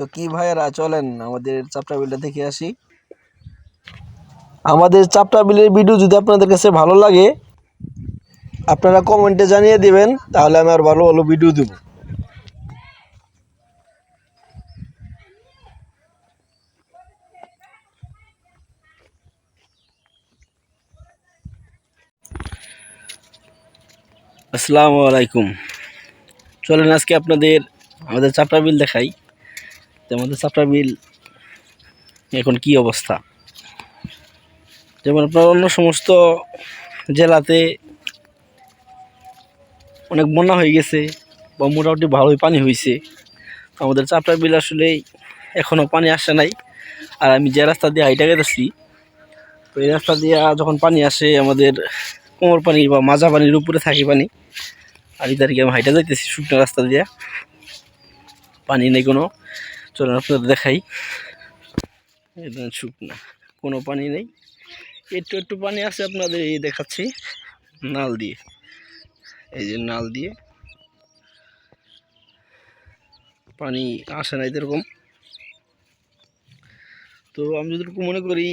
তো কি ভাইয়েরা, চলেন আমাদের চাপটা বিলটা দেখে আসি। আমাদের চাপটা বিলের ভিডিও যদি আপনাদের কাছে ভালো লাগে আপনারা কমেন্টে জানিয়ে দিবেন, তাহলে আমি আর ভালো ভালো ভিডিও দেব। আসসালামু আলাইকুম। চলেন আজকে আপনাদের আমাদের চাপটা বিল দেখাই। তো আমাদের চাপটা বিল এখন কি অবস্থা। যেমন আপনার অন্য সমস্ত জেলাতে অনেক বন্যা হয়ে গেছে বা মোটামুটি ভালোই পানি হয়েছে, আমাদের চাপটা বিল আসলে এখনও পানি আসে নাই। আর আমি যে রাস্তা দিয়ে হাইটা গেতেছি, তো এই রাস্তা দিয়ে যখন পানি আসে আমাদের কোমর পানি বা মাজা পানির উপরে থাকি পানি। আর এই তারিখে আমি হাইটা যাইতেছি শুকনো রাস্তা দিয়ে, পানি নেই কোনো। চলুন আপনাদের দেখাই, একদম শুকনা, কোনো পানি নেই। একটু একটু পানি আছে আপনাদের এই দেখাচ্ছি নাল দিয়ে, এই যে নাল দিয়ে পানি আসে না এরকম। তো আমি যতটুকু মনে করি